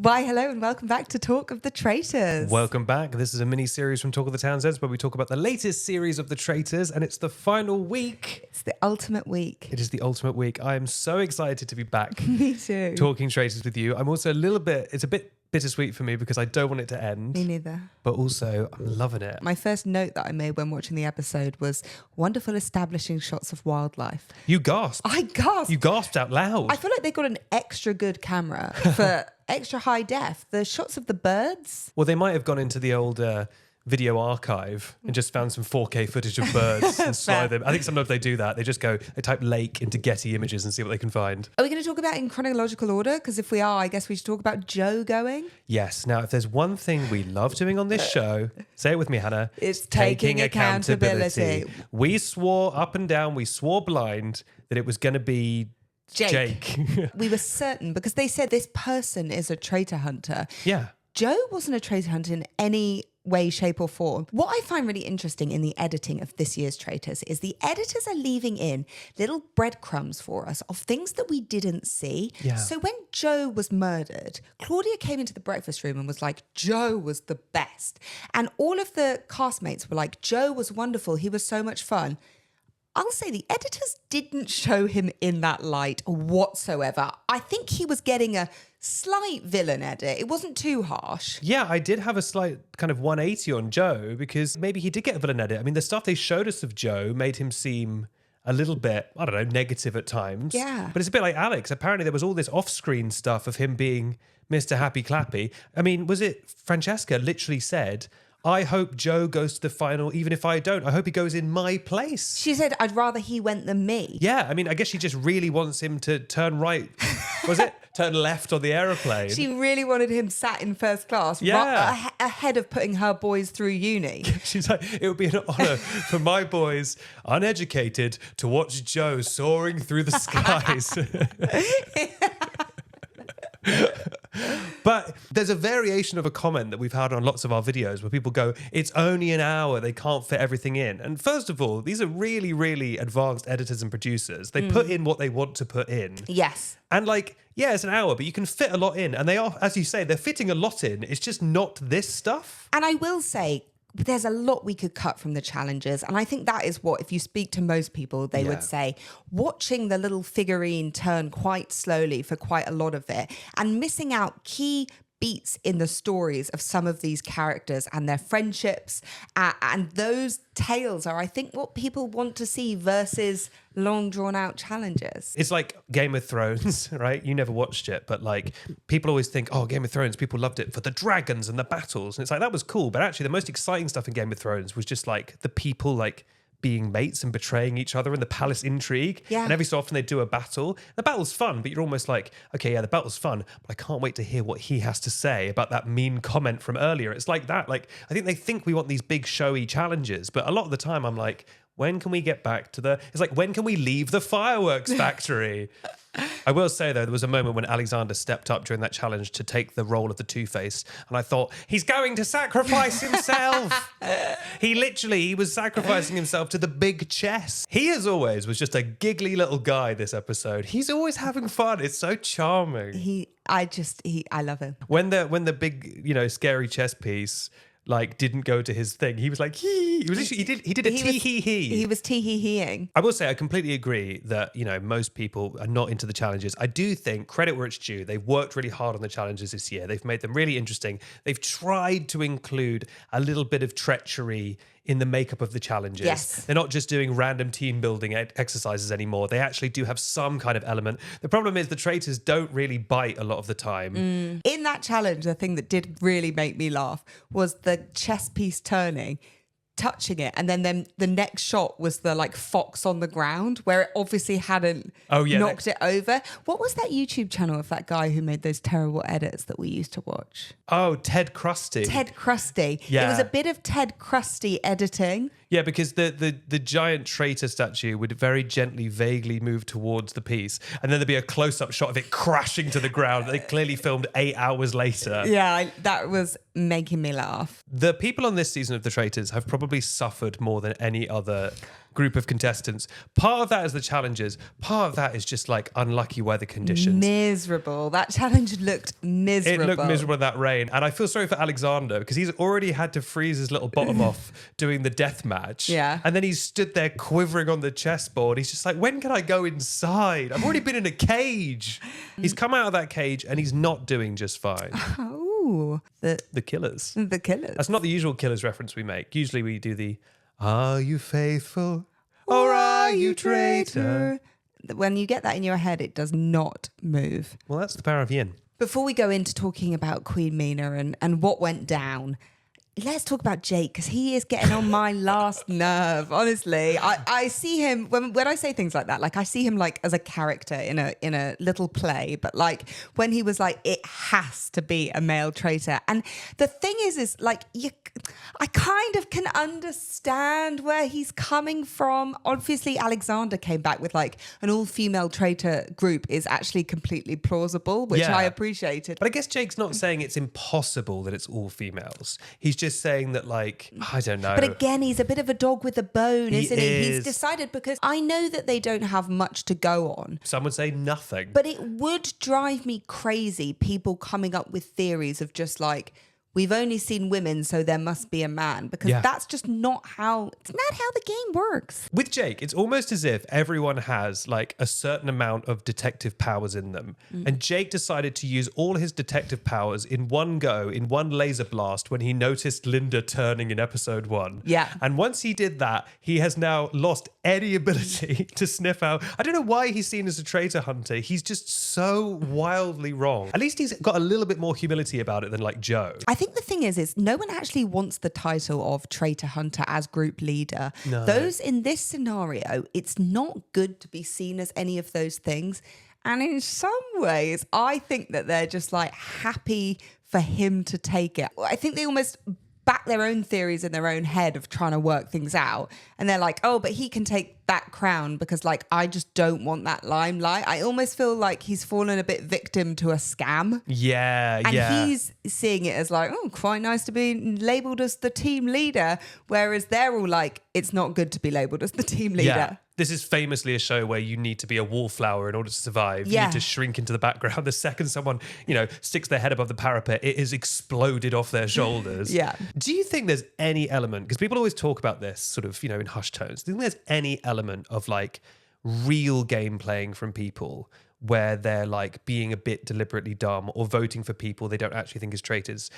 Why, hello and welcome back to Talk of the Traitors. Welcome back. This is a mini-series from Talk of the Townsends where we talk about the latest series of The Traitors, and it's the final week. It's the ultimate week. It is the ultimate week. I am so excited to be back. Me too. Talking Traitors with you. I'm also it's a bit bittersweet for me because I don't want it to end. Me neither. But also, I'm loving it. My first note that I made when watching the episode was wonderful establishing shots of wildlife. You gasped. I gasped. You gasped out loud. I feel like they got an extra good camera for extra high def. The shots of the birds. Well, they might have gone into the old video archive and just found some 4K footage of birds and slide them. I think sometimes they do that. They type lake into Getty Images and see what they can find. Are we going to talk about it in chronological order? Because if we are, I guess we should talk about Joe going. Yes. Now, if there's one thing we love doing on this show, say it with me, Hannah. It's taking accountability. We swore up and down, we swore blind that it was going to be Jake. We were certain because they said this person is a traitor hunter. Yeah. Joe wasn't a traitor hunter in any way, shape or form. What I find really interesting in the editing of this year's Traitors is the editors are leaving in little breadcrumbs for us of things that we didn't see. Yeah. So when Joe was murdered, Claudia came into the breakfast room and was like, Joe was the best. And all of the castmates were like, Joe was wonderful. He was so much fun. I'll say the editors didn't show him in that light whatsoever. I think he was getting a slight villain edit. It wasn't too harsh. Yeah, I did have a slight kind of 180 on Joe because maybe he did get a villain edit. I mean, the stuff they showed us of Joe made him seem a little bit, I don't know, negative at times. Yeah. But it's a bit like Alex. Apparently there was all this off-screen stuff of him being Mr. Happy Clappy. I mean, was it Francesca literally said, I hope Joe goes to the final, even if I don't. I hope he goes in my place. She said, I'd rather he went than me. Yeah, I mean, I guess she just really wants him to turn right. Was it? Turn left on the aeroplane. She really wanted him sat in first class, ahead of putting her boys through uni. She's like, it would be an honour for my boys, uneducated, to watch Joe soaring through the skies. But there's a variation of a comment that we've had on lots of our videos where people go, it's only an hour, they can't fit everything in. And first of all, these are really, really advanced editors and producers. They put in what they want to put in. Yes. And yeah, it's an hour, but you can fit a lot in. And they are, as you say, they're fitting a lot in. It's just not this stuff. And I will say, there's a lot we could cut from the challenges. And I think that is what, if you speak to most people, they would say, watching the little figurine turn quite slowly for quite a lot of it and missing out key beats in the stories of some of these characters and their friendships. And those tales are, I think, what people want to see versus long drawn out challenges. It's like Game of Thrones, right? You never watched it, but people always think, oh, Game of Thrones, people loved it for the dragons and the battles. And it's like, that was cool. But actually the most exciting stuff in Game of Thrones was just the people being mates and betraying each other and the palace intrigue. Yeah. And every so often they do a battle. The battle's fun, but you're almost like, okay, yeah, the battle's fun, but I can't wait to hear what he has to say about that mean comment from earlier. It's like that. I think they think we want these big showy challenges, but a lot of the time I'm like, when can we get back to when can we leave the fireworks factory? I will say, though, there was a moment when Alexander stepped up during that challenge to take the role of the Two-Face, and I thought, he's going to sacrifice himself. He was sacrificing himself to the big chess. He, as always, was just a giggly little guy this episode. He's always having fun. It's so charming. I love him. When the big, scary chess piece didn't go to his thing, he was like, he was literally, he did a tee-hee-hee. He was tee-hee-heeing. I will say I completely agree that, most people are not into the challenges. I do think, credit where it's due, they've worked really hard on the challenges this year. They've made them really interesting. They've tried to include a little bit of treachery in the makeup of the challenges. Yes. They're not just doing random team building exercises anymore. They actually do have some kind of element. The problem is the traitors don't really bite a lot of the time. In that challenge, the thing that did really make me laugh was the chess piece turning, touching it, and then the next shot was the fox on the ground where it obviously hadn't knocked it over. What was that YouTube channel of that guy who made those terrible edits that we used to watch? Oh, Ted Krusty. Ted Krusty. Yeah. It was a bit of Ted Krusty editing. Yeah, because the giant traitor statue would very gently, vaguely move towards the piece, and then there'd be a close-up shot of it crashing to the ground. They clearly filmed 8 hours later. Yeah, that was making me laugh. The people on this season of The Traitors have probably suffered more than any other group of contestants. Part of that is the challenges. Part of that is just like unlucky weather conditions. Miserable. That challenge looked miserable. It looked miserable in that rain. And I feel sorry for Alexander because he's already had to freeze his little bottom off doing the death match. Yeah. And then he's stood there quivering on the chessboard. He's just like, when can I go inside? I've already been in a cage. He's come out of that cage and he's not doing just fine. Oh, The Killers. the Killers. That's not the usual Killers reference we make. Usually we do the, are you faithful or are you traitor? When you get that in your head, it does not move. Well, that's the power of yin. Before we go into talking about Queen Mina and what went down, let's talk about Jake, because he is getting on my last nerve. Honestly, I see him when I say things like that, like I see him like as a character in a little play, but like when he was like, it has to be a male traitor. And the thing is like I kind of can understand where he's coming from. Obviously, Alexander came back with like an all-female traitor group is actually completely plausible, which I appreciated. But I guess Jake's not saying it's impossible that it's all females. He's just saying that, like, I don't know. But again, he's a bit of a dog with a bone, isn't he? He's is. decided, because I know that they don't have much to go on. Some would say nothing. But it would drive me crazy, people coming up with theories of just like, we've only seen women, so there must be a man, because that's just it's not how the game works. With Jake, it's almost as if everyone has like a certain amount of detective powers in them. And Jake decided to use all his detective powers in one go, in one laser blast, when he noticed Linda turning in episode 1. Yeah. And once he did that, he has now lost any ability to sniff out. I don't know why he's seen as a traitor hunter. He's just so wildly wrong. At least he's got a little bit more humility about it than like Joe. I think the thing is no one actually wants the title of traitor hunter as group leader. No. Those in this scenario, it's not good to be seen as any of those things. And in some ways, I think that they're just like happy for him to take it. I think they almost back their own theories in their own head of trying to work things out. And they're like, oh, but he can take that crown because like, I just don't want that limelight. I almost feel like he's fallen a bit victim to a scam. Yeah, And he's seeing it as like, oh, quite nice to be labelled as the team leader. Whereas they're all like, it's not good to be labelled as the team leader. Yeah. This is famously a show where you need to be a wallflower in order to survive. You need to shrink into the background. The second someone, sticks their head above the parapet, it is exploded off their shoulders. Yeah. Do you think there's any element, because people always talk about this sort of, in hushed tones. Do you think there's any element of like real game playing from people where they're like being a bit deliberately dumb or voting for people they don't actually think is traitors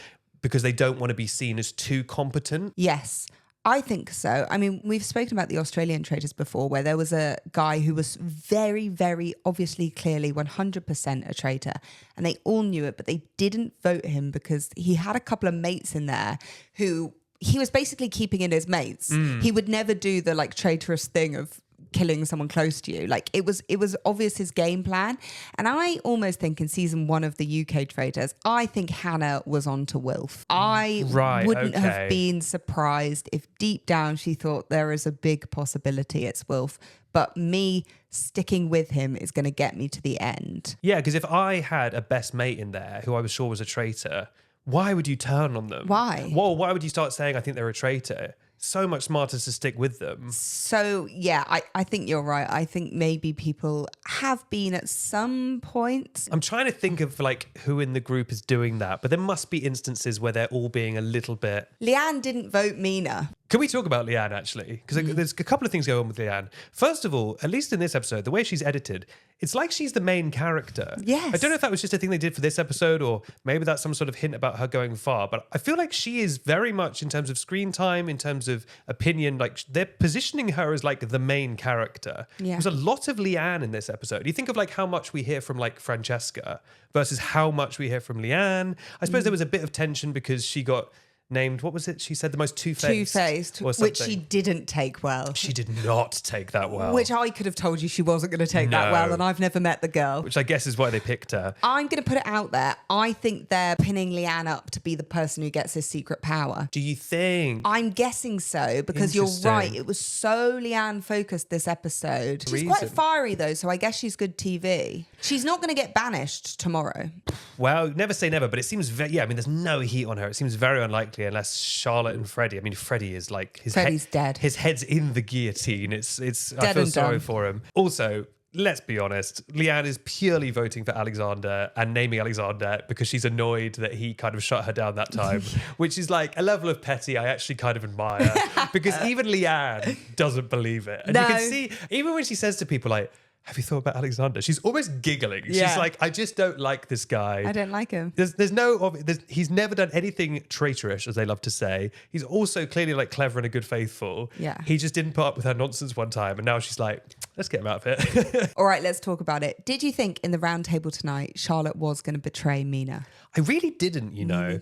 because they don't want to be seen as too competent? Yes. I think so. I mean, we've spoken about the Australian traitors before, where there was a guy who was very, very obviously, clearly 100% a traitor, and they all knew it, but they didn't vote him because he had a couple of mates in there who he was basically keeping in his mates. He would never do the like traitorous thing of killing someone close to you. Like it was obvious his game plan. And I almost think in season 1 of the UK traitors, I think Hannah was on to Wilf. I wouldn't have been surprised if deep down she thought there is a big possibility it's Wilf. But me sticking with him is going to get me to the end. Yeah, because if I had a best mate in there who I was sure was a traitor, why would you turn on them? Why? Well, why would you start saying, I think they're a traitor? So much smarter to stick with them. So, yeah, I think you're right. I think maybe people have been at some point. I'm trying to think of like who in the group is doing that, but there must be instances where they're all being a little bit... Leanne didn't vote Mina. Can we talk about Leanne, actually? Because there's a couple of things going on with Leanne. First of all, at least in this episode, the way she's edited, it's like she's the main character. Yes. I don't know if that was just a thing they did for this episode or maybe that's some sort of hint about her going far, but I feel like she is very much, in terms of screen time, in terms of opinion, like they're positioning her as like the main character. Yeah. There's a lot of Leanne in this episode. You think of like how much we hear from like Francesca versus how much we hear from Leanne. I suppose there was a bit of tension because she got named, what was it? She said the most two-faced. Two-faced, which she didn't take well. She did not take that well. Which I could have told you she wasn't going to take that well, and I've never met the girl. Which I guess is why they picked her. I'm going to put it out there. I think they're pinning Leanne up to be the person who gets his secret power. Do you think? I'm guessing so, because you're right. It was so Leanne focused this episode. She's quite fiery though, so I guess she's good TV. She's not going to get banished tomorrow. Well, never say never, but it seems there's no heat on her. It seems very unlikely unless Charlotte and Freddy. I mean, Freddy is like Freddy's dead. His head's in the guillotine. It's dead. I feel sorry for him. Also, let's be honest, Leanne is purely voting for Alexander and naming Alexander because she's annoyed that he kind of shut her down that time, which is like a level of petty I actually kind of admire, because even Leanne doesn't believe it. And you can see, even when she says to people like, have you thought about Alexander? She's almost giggling. Yeah. She's like, I just don't like this guy. I don't like him. He's never done anything traitorish, as they love to say. He's also clearly like clever and a good faithful. Yeah. He just didn't put up with her nonsense one time. And now she's like, let's get him out of it. All right, let's talk about it. Did you think in the round table tonight, Charlotte was going to betray Mina? I really didn't, you know.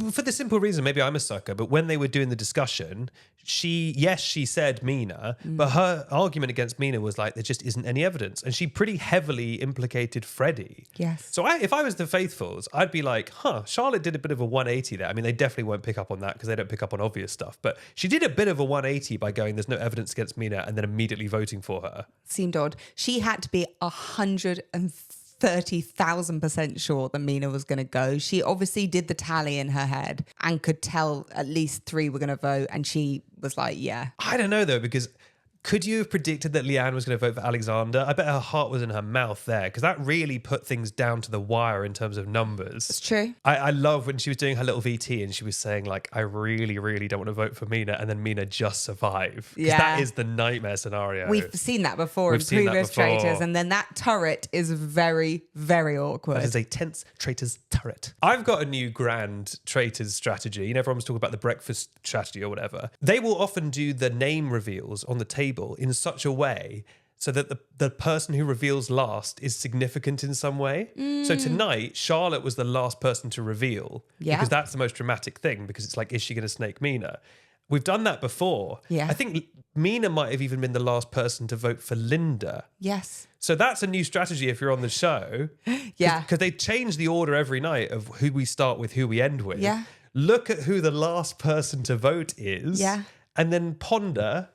For the simple reason, maybe I'm a sucker, but when they were doing the discussion, she said Mina, but her argument against Mina was like, there just isn't any evidence. And she pretty heavily implicated Freddy. Yes. So if I was the faithfuls, I'd be like, Charlotte did a bit of a 180 there. I mean, they definitely won't pick up on that because they don't pick up on obvious stuff. But she did a bit of a 180 by going, there's no evidence against Mina, and then immediately voting for her. Seemed odd. She had to be 130,000% sure that Mina was going to go. She obviously did the tally in her head and could tell at least 3 were going to vote, and she was like, yeah. I don't know though, because could you have predicted that Leanne was going to vote for Alexander? I bet her heart was in her mouth there, because that really put things down to the wire in terms of numbers. It's true. I love when she was doing her little VT and she was saying like, I really, really don't want to vote for Mina, and then Mina just survived. Yeah. That is the nightmare scenario. We've seen that before in previous Traitors, and then that turret is very, very awkward. That is a tense Traitors turret. I've got a new grand Traitors strategy. You know, everyone's talking about the breakfast strategy or whatever. They will often do the name reveals on the table in such a way so that the person who reveals last is significant in some way. So tonight, Charlotte was the last person to reveal, because that's the most dramatic thing, because it's like, is she going to snake Mina? We've done that before. Yeah. I think Mina might have even been the last person to vote for Linda. Yes. So that's a new strategy if you're on the show. Yeah. Because they change the order every night of who we start with, who we end with. Yeah. Look at who the last person to vote is. Yeah. And then ponder,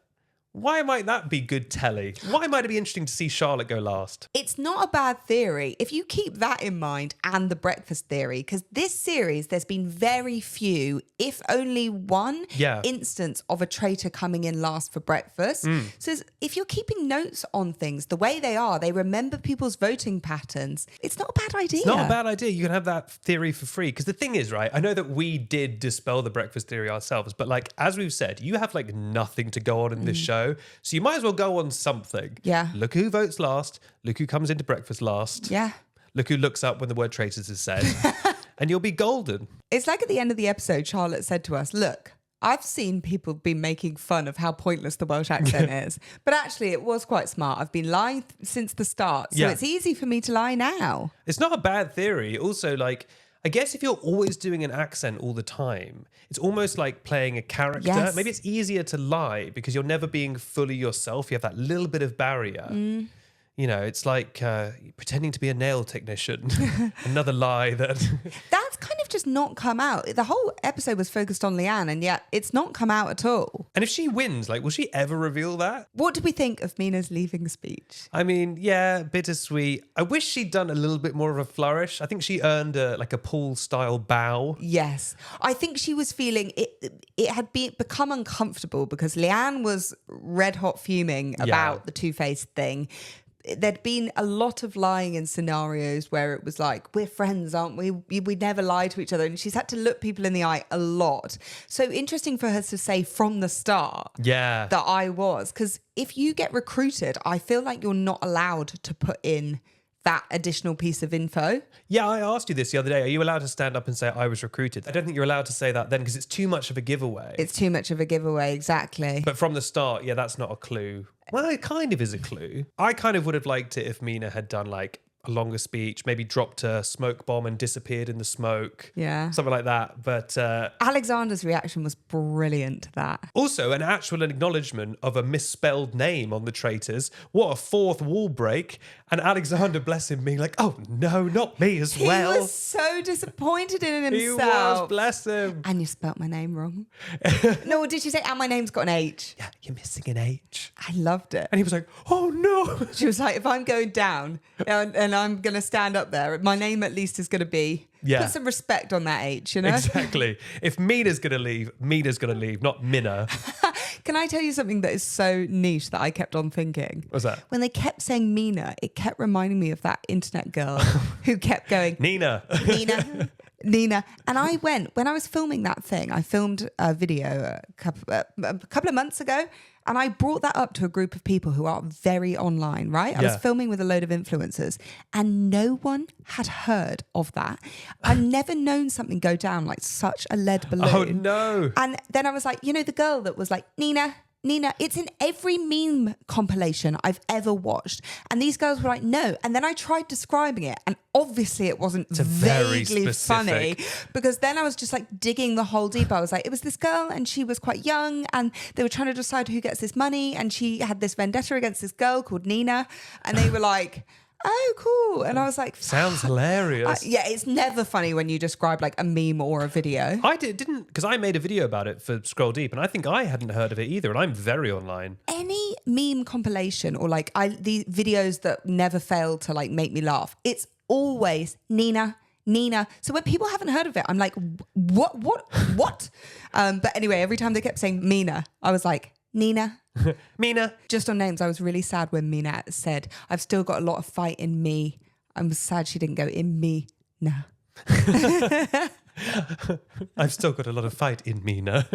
why might that be good telly? Why might it be interesting to see Charlotte go last? It's not a bad theory if you keep that in mind, and the breakfast theory, because this series, there's been very few, if only one instance of a traitor coming in last for breakfast. So if you're keeping notes on things the way they are, they remember people's voting patterns, it's not a bad idea. It's not a bad idea. You can have that theory for free. Because the thing is, right, I know that we did dispel the breakfast theory ourselves, but like, as we've said, you have like nothing to go on in this show. So you might as well go on something. Yeah. Look who votes last. Look who comes into breakfast last. Yeah. Look who looks up when the word traitors is said. And you'll be golden. It's like at the end of the episode, Charlotte said to us, look, I've seen people be making fun of how pointless the Welsh accent is. But actually, it was quite smart. I've been lying since the start. So it's easy for me to lie now. It's not a bad theory. Also, like, I guess if you're always doing an accent all the time, it's almost like playing a character. Yes. Maybe it's easier to lie because you're never being fully yourself. You have that little bit of barrier. You know, it's like pretending to be a nail technician. Another lie that... That's kind of just not come out. The whole episode was focused on Leanne, and yet it's not come out at all. And if she wins, like, will she ever reveal that? What did we think of Mina's leaving speech? I mean, yeah, bittersweet. I wish she'd done a little bit more of a flourish. I think she earned a Paul-style bow. Yes. I think she was feeling it had become uncomfortable because Leanne was red hot fuming about the two-faced thing. There'd been a lot of lying in scenarios where it was like, we're friends, aren't we? We never lie to each other. And she's had to look people in the eye a lot. So interesting for her to say from the start that I was. Because if you get recruited, I feel like you're not allowed to put in that additional piece of info. Yeah, I asked you this the other day. Are you allowed to stand up and say, I was recruited? I don't think you're allowed to say that then because it's too much of a giveaway. It's too much of a giveaway, exactly. But from the start, that's not a clue. Well, it kind of is a clue. I kind of would have liked it if Mina had done like, a longer speech, maybe dropped a smoke bomb and disappeared in the smoke. Yeah. Something like that. But Alexander's reaction was brilliant to that. also an actual acknowledgement of a misspelled name on the Traitors. What a fourth wall break. And Alexander, bless him, being like, oh no, not me as well. He was so disappointed in himself. He was, bless him. And you spelt my name wrong. No, did she say, and my name's got an H? Yeah, you're missing an H. I loved it. And he was like, oh no. She was like, if I'm going down and I'm going to stand up there, my name at least is going to be, put some respect on that H, you know? Exactly. If Mina's going to leave, Mina's going to leave, not Minna. Can I tell you something that is so niche that I kept on thinking? What's that? When they kept saying Mina, it kept reminding me of that internet girl who kept going, Nina. Nina. Nina. And I went, when I was filming that thing, I filmed a video a couple of months ago, and I brought that up to a group of people who are very online, right? I was filming with a load of influencers, and no one had heard of that. I've never known something go down like such a lead balloon. Oh no. And then I was like, you know, the girl that was like, Nina, it's in every meme compilation I've ever watched. And these girls were like, no. And then I tried describing it, and obviously it wasn't vaguely funny, because then I was just like digging the hole deep. I was like, it was this girl and she was quite young and they were trying to decide who gets this money, and she had this vendetta against this girl called Nina, and they were like, oh, cool. And I was like, sounds hilarious. Yeah, it's never funny when you describe like a meme or a video. I didn't, because I made a video about it for Scroll Deep, and I think I hadn't heard of it either, and I'm very online. Any meme compilation or like these videos that never fail to like make me laugh, it's always Nina. So when people haven't heard of it, I'm like, what? But anyway, every time they kept saying Mina, I was like, Nina. Mina. Just on names, I was really sad when Mina said, I've still got a lot of fight in me. I'm sad she didn't go in me. No. I've still got a lot of fight in Mina.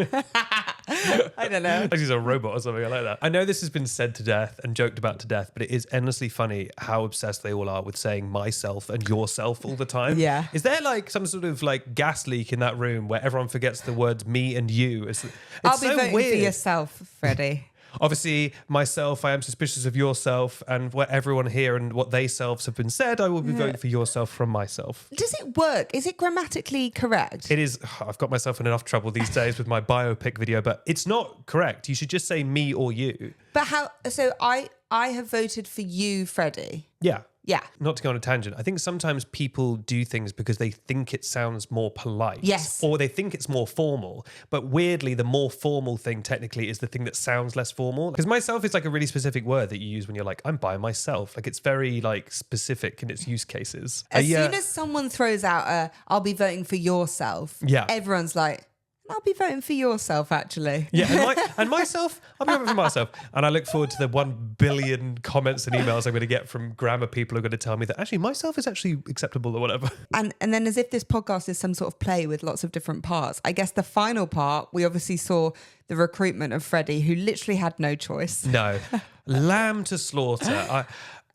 I don't know. Like she's a robot or something. I like that. I know this has been said to death and joked about to death, but it is endlessly funny how obsessed they all are with saying myself and yourself all the time. Yeah. Is there like some sort of like gas leak in that room where everyone forgets the words me and you? It's I'll be so voting weird. for yourself, Freddy. Obviously, myself, I am suspicious of yourself, and what everyone here and what they selves have been said, I will be voting for yourself from myself. Does it work? Is it grammatically correct? It is. I've got myself in enough trouble these days with my biopic video, but it's not correct. You should just say me or you. But how? So I have voted for you, Freddy. Yeah. Yeah. Not to go on a tangent, I think sometimes people do things because they think it sounds more polite. Yes. Or they think it's more formal. But weirdly, the more formal thing technically is the thing that sounds less formal. Because myself is like a really specific word that you use when you're like, I'm by myself. Like it's very like specific in its use cases. As soon as someone throws out I'll be voting for yourself, everyone's like, I'll be voting for yourself, actually. Yeah, and myself, I'll be voting for myself. And I look forward to the 1 billion comments and emails I'm going to get from grammar people who are going to tell me that actually myself is actually acceptable or whatever. And then as if this podcast is some sort of play with lots of different parts, I guess the final part, we obviously saw the recruitment of Freddy, who literally had no choice. No. Lamb to slaughter.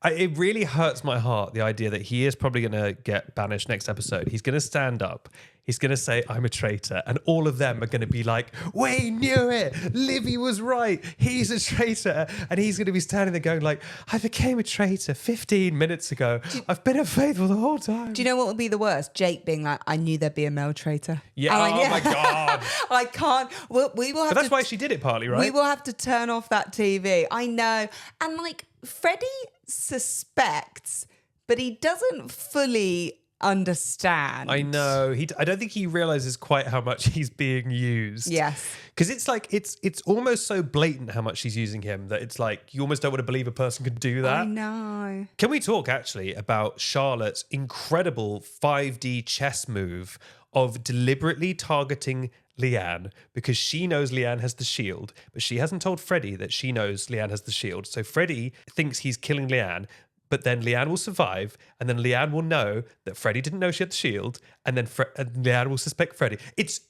It really hurts my heart, the idea that he is probably going to get banished next episode. He's going to stand up. He's going to say, I'm a traitor. And all of them are going to be like, we knew it. Livy was right. He's a traitor. And he's going to be standing there going like, I became a traitor 15 minutes ago. I've been unfaithful the whole time. Do you know what would be the worst? Jake being like, I knew there'd be a male traitor. Yeah. Oh my God. I can't. We will have But that's why she did it partly, right? We will have to turn off that TV. I know. And like, Freddy suspects, but he doesn't fully understand. I know. I don't think he realizes quite how much he's being used. Yes. Because it's like, it's almost so blatant how much she's using him that it's like, you almost don't want to believe a person could do that. I know. Can we talk actually about Charlotte's incredible 5D chess move of deliberately targeting Leanne because she knows Leanne has the shield, but she hasn't told Freddy that she knows Leanne has the shield. So Freddy thinks he's killing Leanne, but then Leanne will survive, and then Leanne will know that Freddy didn't know she had the shield, and then and Leanne will suspect Freddy. It's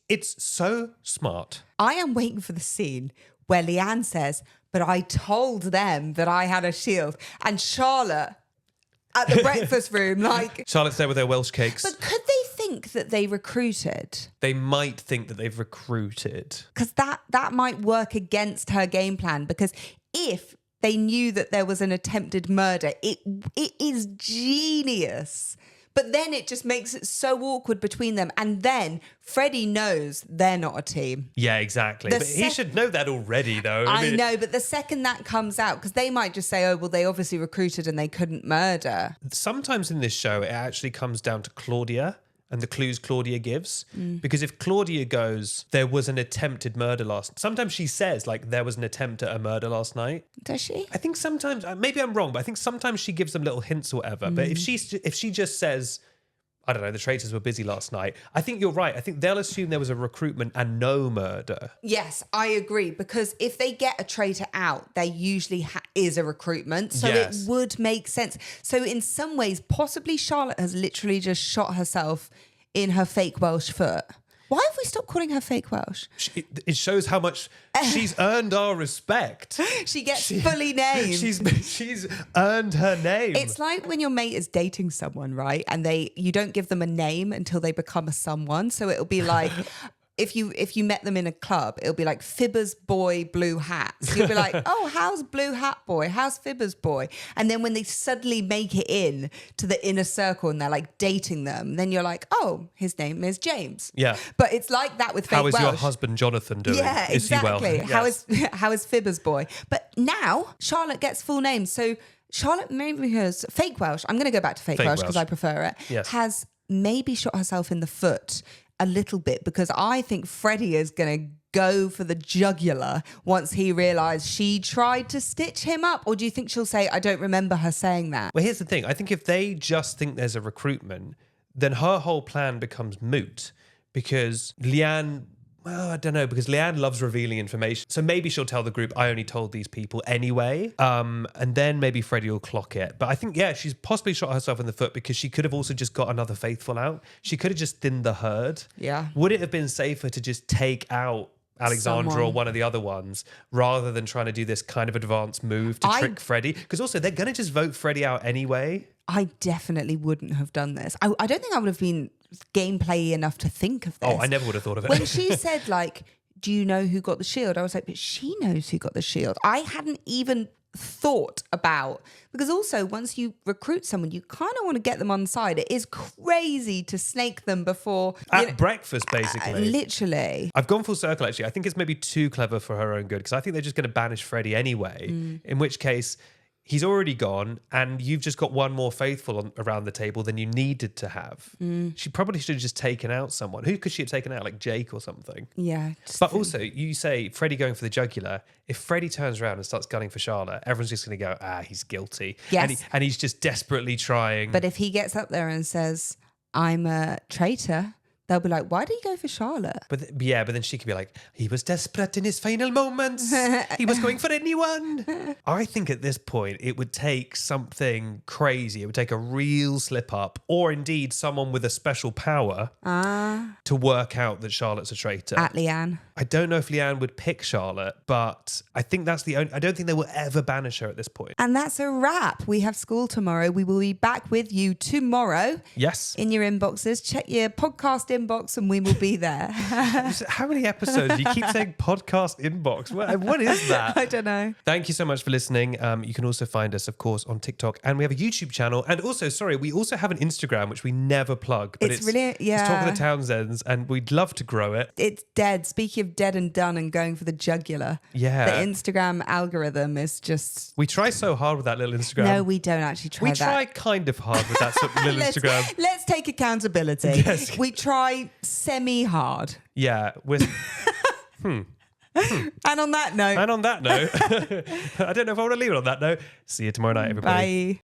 so smart. I am waiting for the scene where Leanne says, but I told them that I had a shield. And Charlotte at the breakfast room, like... Charlotte's there with her Welsh cakes. But could they think that they recruited? They might think that they've recruited. Because that might work against her game plan. Because if they knew that there was an attempted murder. It is genius. But then it just makes it so awkward between them. And then Freddy knows they're not a team. Yeah, exactly. But he should know that already, though. I know, but the second that comes out, because they might just say, oh, well, they obviously recruited and they couldn't murder. Sometimes in this show, it actually comes down to Claudia and the clues Claudia gives. Because if Claudia goes, there was an attempted murder sometimes she says, like, there was an attempt at a murder last night. Does she? I think sometimes, maybe I'm wrong, but I think sometimes she gives them little hints or whatever. But if she just says, I don't know, the traitors were busy last night, I think you're right. I think they'll assume there was a recruitment and no murder. Yes, I agree. Because if they get a traitor out, there usually is a recruitment. So it would make sense. So in some ways, possibly Charlotte has literally just shot herself in her fake Welsh foot. Why have we stopped calling her fake Welsh? It shows how much she's earned our respect. She gets fully named. She's earned her name. It's like when your mate is dating someone, right? And you don't give them a name until they become a someone. So it'll be like... If you met them in a club, it'll be like Fibber's boy, blue hat. So you'll be like, oh, how's blue hat boy? How's Fibber's boy? And then when they suddenly make it in to the inner circle and they're like dating them, then you're like, oh, his name is James. Yeah. But it's like that with fake How is Welsh. your husband Jonathan doing? Yeah, exactly. Yes. How is Fibber's boy? But now Charlotte gets full names. So Charlotte maybe has fake Welsh. I'm going to go back to fake Welsh because I prefer it. Yes. Has maybe shot herself in the foot a little bit, because I think Freddy is going to go for the jugular once he realised she tried to stitch him up. Or do you think she'll say, I don't remember her saying that? Well, here's the thing. I think if they just think there's a recruitment, then her whole plan becomes moot, because Leanne... Well, I don't know, because Leanne loves revealing information. So maybe she'll tell the group, I only told these people anyway. And then maybe Freddy will clock it. But I think, yeah, she's possibly shot herself in the foot because she could have also just got another faithful out. She could have just thinned the herd. Yeah. Would it have been safer to just take out Alexandra or one of the other ones rather than trying to do this kind of advanced move to trick Freddy? Because also they're going to just vote Freddy out anyway. I definitely wouldn't have done this. I don't think I would have been gameplay enough to think of this. Oh, I never would have thought of it. When she said, like, do you know who got the shield? I was like, but she knows who got the shield. I hadn't even thought about, because also once you recruit someone, you kind of want to get them on side. It is crazy to snake them before at breakfast, basically. Literally. I've gone full circle, actually. I think it's maybe too clever for her own good, because I think they're just going to banish Freddy anyway, in which case he's already gone and you've just got one more faithful around the table than you needed to have. She probably should have just taken out someone. Who could she have taken out? Like Jake or something? Yeah. But also, you say Freddy going for the jugular. If Freddy turns around and starts gunning for Charlotte, everyone's just going to go, he's guilty. Yes. And he's just desperately trying. But if he gets up there and says, I'm a traitor, they'll be like, why did he go for Charlotte? But then she could be like, he was desperate in his final moments. He was going for anyone. I think at this point, it would take something crazy. It would take a real slip up, or indeed someone with a special power to work out that Charlotte's a traitor. At Leanne. I don't know if Leanne would pick Charlotte, but I think that's the only... I don't think they will ever banish her at this point. And that's a wrap. We have school tomorrow. We will be back with you tomorrow. Yes. In your inboxes. Check your podcast inbox and we will be there. How many episodes? You keep saying podcast inbox. What is that? I don't know. Thank you so much for listening. You can also find us, of course, on TikTok, and we have a YouTube channel. And also, we also have an Instagram, which we never plug. But it's really, yeah. It's Talk of the Townsends, and we'd love to grow it. It's dead. Speaking of dead and done and going for the jugular. Yeah. The Instagram algorithm is just... We try so hard with that little Instagram. No, we don't actually try that. We try kind of hard with that little Instagram. Let's take accountability. Yes. We try semi-hard. Yeah. And on that note... I don't know if I want to leave it on that note. See you tomorrow night, everybody. Bye.